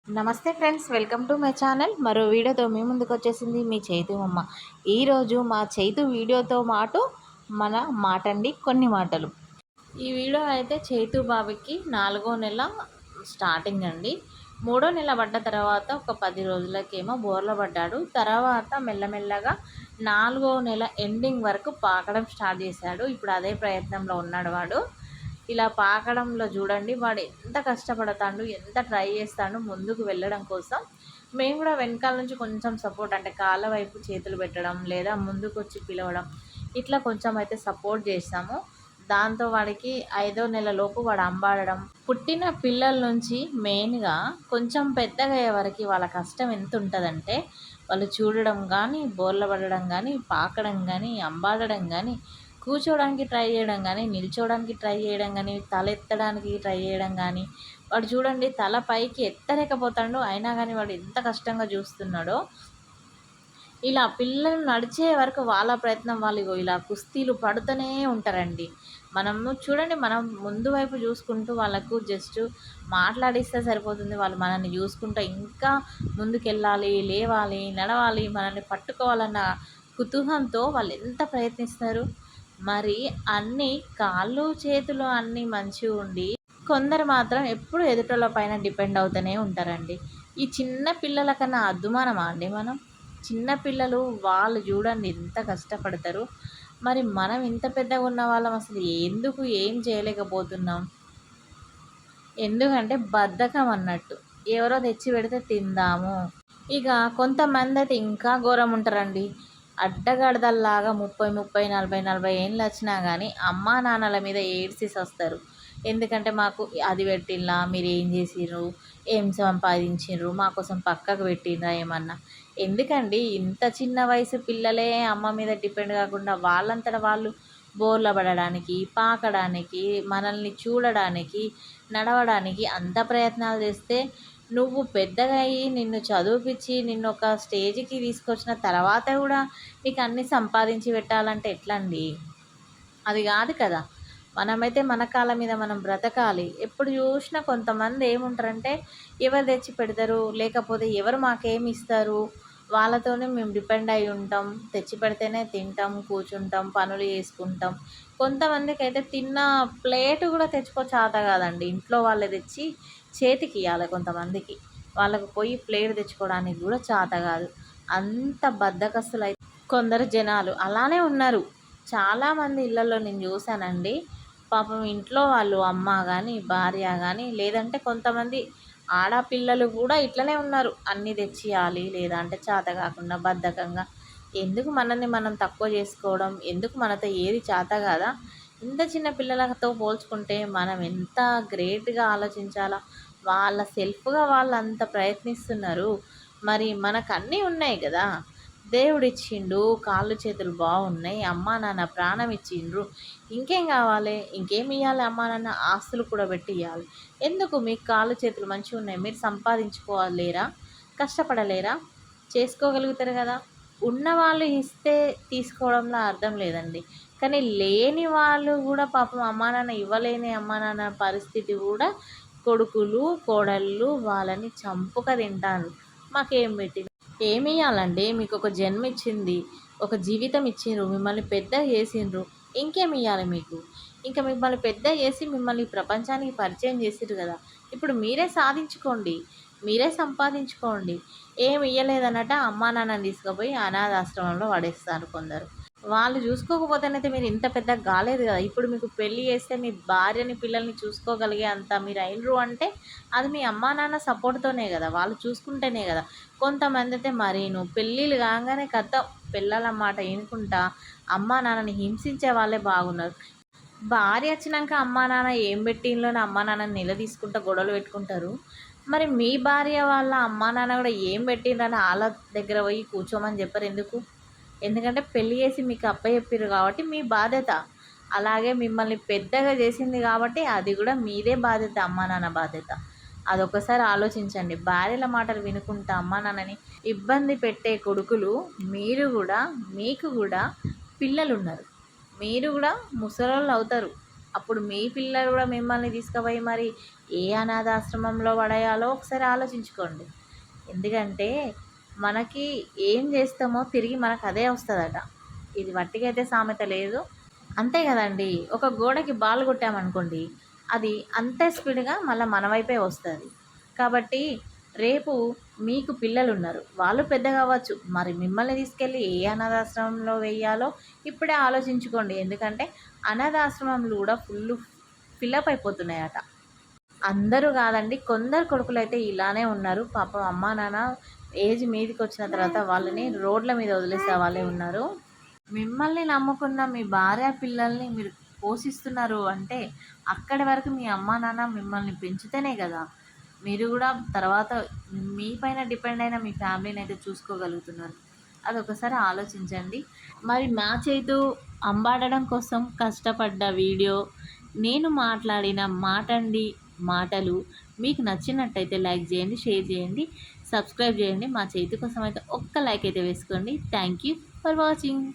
నమస్తే friends, welcome to my channel. మరో వీడియోతో మీ ముందుకు వచ్చేసింది మీ చైతు అమ్మ. ఈరోజు మా చైతు వీడియోతో పాటు మన మాటండి కొన్ని మాటలు. ఈ వీడియో అయితే చైతు బాబుకి 4వ నెల స్టార్టింగ్ అండి. 3వ నెల పడ్డ తర్వాత ఒక 10 రోజులకేమో బోర్ల పడ్డాడు. తర్వాత మెల్లమెల్లగా 4వ నెల ఎండింగ్ వరకు పాకడం స్టార్ట్ చేశాడు. ఇప్పుడు అదే ప్రయత్నంలో ఉన్నాడు వాడు. ఇలా పాకడంలో చూడండి వాడు ఎంత కష్టపడతాడు, ఎంత ట్రై చేస్తాడు ముందుకు వెళ్ళడం కోసం. మేము కూడా వెనకాల నుంచి కొంచెం సపోర్ట్, అంటే కాళ్ళ వైపు చేతులు పెట్టడం లేదా ముందుకు వచ్చి పిలవడం, ఇట్లా కొంచెం అయితే సపోర్ట్ చేస్తాము. దాంతో వాడికి 5వ నెల లోపు వాడు అంబాడడం, పుట్టిన పిల్లల నుంచి మెయిన్గా కొంచెం పెద్దగా అయ్యే వరకు వాళ్ళ కష్టం ఎంత ఉంటుందంటే వాళ్ళు చూడడం కానీ, బోర్ల పడడం కానీ, పాకడం కానీ, అంబాడడం కానీ, కూర్చోవడానికి ట్రై చేయడం కానీ, నిల్చోవడానికి ట్రై చేయడం కానీ, తల ఎత్తడానికి ట్రై చేయడం కానీ, వాడు చూడండి తల పైకి ఎత్తలేకపోతాడు. అయినా కానీ వాడు ఎంత కష్టంగా చూస్తున్నాడో. ఇలా పిల్లలు నడిచే వరకు వాళ్ళ ప్రయత్నం వాళ్ళు ఇలా కుస్తీలు పడుతూనే ఉంటారండి. మనము చూడండి, మనం ముందు వైపు చూసుకుంటూ వాళ్ళకు జస్ట్ మాట్లాడిస్తే సరిపోతుంది. వాళ్ళు మనల్ని చూసుకుంటూ ఇంకా ముందుకెళ్ళాలి, లేవాలి, నడవాలి, మనల్ని పట్టుకోవాలన్న కుతూహలంతో వాళ్ళు ఎంత ప్రయత్నిస్తారు. మరి అన్నీ కాళ్ళు చేతులు అన్నీ మంచిగా ఉండి కొందరు మాత్రం ఎప్పుడు ఎదుటోళ్ళ పైన డిపెండ్ అవుతూనే ఉంటారండి. ఈ చిన్న పిల్లల కన్నా అద్దుమానమా అండి మనం? చిన్న పిల్లలు వాళ్ళు చూడండి ఎంత కష్టపడతారు. మరి మనం ఇంత పెద్దగా ఉన్న వాళ్ళం అసలు ఎందుకు ఏం చేయలేకపోతున్నాం? ఎందుకంటే బద్ధకం అన్నట్టు. ఎవరో తెచ్చి పెడితే తిందాము. ఇక కొంతమంది అయితే ఇంకా ఘోరం ఉంటారండి. అడ్డగడదల్లాగా 30, 30, 40, 40 ఏళ్ళు వచ్చినా కానీ అమ్మా నాన్నల మీద ఏడ్సి వస్తారు. ఎందుకంటే మాకు అది పెట్టిల్లా, మీరు ఏం చేసిర్రు, ఏం సంపాదించిర్రు, మా కోసం పక్కకు పెట్టిండ్రా ఏమన్నా? ఎందుకండి ఇంత చిన్న వయసు పిల్లలే అమ్మ మీద డిపెండ్ కాకుండా వాళ్ళంతట వాళ్ళు బోర్ల పడడానికి, పాకడానికి, మనల్ని చూడడానికి, నడవడానికి అంత ప్రయత్నాలు చేస్తే నువ్వు పెద్దగా అయ్యి నిన్ను చదివిపించి నిన్ను ఒక స్టేజ్కి తీసుకొచ్చిన తర్వాత కూడా నీకు అన్నీ సంపాదించి పెట్టాలంటే ఎట్లా అండి? అది కాదు కదా. మనమైతే మన కాళ్ళ మీద మనం బ్రతకాలి. ఎప్పుడు చూసినా కొంతమంది ఏముంటారంటే ఎవరు తెచ్చి పెడతారు, లేకపోతే ఎవరు మాకేమి ఇస్తారు, వాళ్ళతోనే మేము డిపెండ్ అయి ఉంటాం. తెచ్చి పెడితేనే తింటాం, కూర్చుంటాం, పనులు చేసుకుంటాం. కొంతమందికి అయితే తిన్న ప్లేట్ కూడా తెచ్చుకో చేత కాదండి. ఇంట్లో వాళ్ళే తెచ్చి చేతికి ఇవ్వాలి. కొంతమందికి వాళ్ళకు పోయి ప్లేట్ తెచ్చుకోవడానికి కూడా చేత కాదు. అంత బద్ధకస్తులు అయితే కొందరు జనాలు అలానే ఉన్నారు. చాలామంది ఇళ్ళల్లో నేను చూశానండి. పాపం ఇంట్లో వాళ్ళు అమ్మ కానీ, భార్య కానీ, లేదంటే కొంతమంది ఆడపిల్లలు కూడా ఇట్లనే ఉన్నారు. అన్నీ తెచ్చియాలి, లేదా అంటే చేత కాకుండా బద్ధకంగా. ఎందుకు మనల్ని మనం తక్కువ చేసుకోవడం? ఎందుకు మనతో ఏది చేత కాదా? ఇంత చిన్న పిల్లలతో పోల్చుకుంటే మనం ఎంత గ్రేట్గా ఆలోచించాలా. వాళ్ళ సెల్ఫ్గా వాళ్ళు అంత ప్రయత్నిస్తున్నారు. మరి మనకు అన్నీ ఉన్నాయి కదా. దేవుడిచ్చిండు, కాళ్ళు చేతులు బాగున్నాయి, అమ్మా నాన్న ప్రాణం ఇచ్చిండ్రు. ఇంకేం కావాలి? ఇంకేం ఇవ్వాలి? అమ్మా నాన్న ఆస్తులు కూడా పెట్టి ఇవ్వాలి. ఎందుకు? మీకు కాళ్ళు చేతులు మంచిగా ఉన్నాయి, మీరు సంపాదించుకోలేరా? కష్టపడలేరా? చేసుకోగలుగుతారు కదా. ఉన్నవాళ్ళు ఇస్తే తీసుకోవడంలో అర్థం లేదండి. కానీ లేని వాళ్ళు కూడా పాపం అమ్మా నాన్న ఇవ్వలేని అమ్మా నాన్న పరిస్థితి కూడా కొడుకులు కోడళ్ళు వాళ్ళని చంపుక తింటారు. మాకేం పెట్టింది? ఏమి ఇవ్వాలండి? మీకు ఒక జన్మ ఇచ్చింది, ఒక జీవితం ఇచ్చిండ్రు, మిమ్మల్ని పెద్ద చేసిండ్రు. ఇంకేమి ఇవ్వాలి మీకు? ఇంకా మిమ్మల్ని పెద్ద చేసి మిమ్మల్ని ప్రపంచానికి పరిచయం చేసిర్రు కదా. ఇప్పుడు మీరే సాధించుకోండి, మీరే సంపాదించుకోండి. ఏమి ఇవ్వలేదన్నట అమ్మా నాన్నని తీసుకుపోయి అనాథాశ్రమంలో పడేస్తారు కొందరు. వాళ్ళు చూసుకోకపోతేనైతే మీరు ఇంత పెద్దగా కాలేదు కదా. ఇప్పుడు మీకు పెళ్ళి చేస్తే మీ భార్యని పిల్లల్ని చూసుకోగలిగే అంత మీరు అయినరు అంటే అది మీ అమ్మా నాన్న సపోర్ట్తోనే కదా, వాళ్ళు చూసుకుంటేనే కదా. కొంతమంది అయితే మరీను పెళ్ళిళ్ళు కాగానే కథ పిల్లల మాట వినుకుంటా అమ్మా నాన్నని హింసించే వాళ్ళే బాగున్నారు. భార్య వచ్చినాక అమ్మా నాన్న ఏం పెట్టింలోనే అమ్మా నాన్నని నిలదీసుకుంటా గొడవలు పెట్టుకుంటారు. మరి మీ భార్య వాళ్ళ అమ్మా నాన్న కూడా ఏం పెట్టిండ్రని వాళ్ళ దగ్గర పోయి కూర్చోమని చెప్పరు ఎందుకు? ఎందుకంటే పెళ్ళి చేసి మీకు అప్పచెప్పారు కాబట్టి మీ బాధ్యత. అలాగే మిమ్మల్ని పెద్దగా చేసింది కాబట్టి అది కూడా మీదే బాధ్యత, అమ్మా నాన్న బాధ్యత. అదొకసారి ఆలోచించండి. భార్యల మాటలు వినుకుంటా అమ్మా నాన్నని ఇబ్బంది పెట్టే కొడుకులు మీరు కూడా, మీకు కూడా పిల్లలు ఉన్నారు, మీరు కూడా ముసలోళ్ళు అవుతారు. అప్పుడు మీ పిల్లలు కూడా మిమ్మల్ని తీసుకుపోయి మరి ఏ అనాథాశ్రమంలో పడేయాలో ఒకసారి ఆలోచించుకోండి. ఎందుకంటే మనకి ఏం చేస్తామో తిరిగి మనకు అదే వస్తుందట. ఇది వట్టిగైతే సామెత లేదు. అంతే కదండి. ఒక గోడకి బాల్ కొట్టామనుకోండి, అది అంతే స్పీడ్గా మళ్ళీ మన వైపే వస్తుంది. కాబట్టి రేపు మీకు పిల్లలున్నారు, వాళ్ళు పెద్దగా అవ్వచ్చు, మరి మిమ్మల్ని తీసుకెళ్ళి ఏ అనాథాశ్రమంలో వేయాలో ఇప్పుడే ఆలోచించుకోండి. ఎందుకంటే అనాథాశ్రమంలో కూడా ఫిల్అప్ అయిపోతున్నాయట. అందరూ కాదండి, కొందరు కొడుకులైతే ఇలానే ఉన్నారు. పాపం అమ్మా నాన్న ఏజ్ మీదకి వచ్చిన తర్వాత వాళ్ళని రోడ్ల మీద వదిలేసే వాళ్ళే ఉన్నారు. మిమ్మల్ని నమ్ముకున్న మీ భార్య పిల్లల్ని మీరు పోషిస్తున్నారు అంటే అక్కడి వరకు మీ అమ్మా నాన్న మిమ్మల్ని పెంచితేనే కదా మీరు కూడా తర్వాత మీ పైన డిపెండ్ అయిన మీ ఫ్యామిలీని అయితే చూసుకోగలుగుతున్నారు. అదొకసారి ఆలోచించండి. మరి మా చేతు అంబాడడం కోసం కష్టపడ్డ వీడియో, నేను మాట్లాడిన మాటలు మీకు నచ్చినట్టయితే లైక్ చేయండి, షేర్ చేయండి, సబ్స్క్రైబ్ చేయండి. మా చేతు కోసం అయితే ఒక్క లైక్ అయితే వేసుకోండి. Thank you for watching.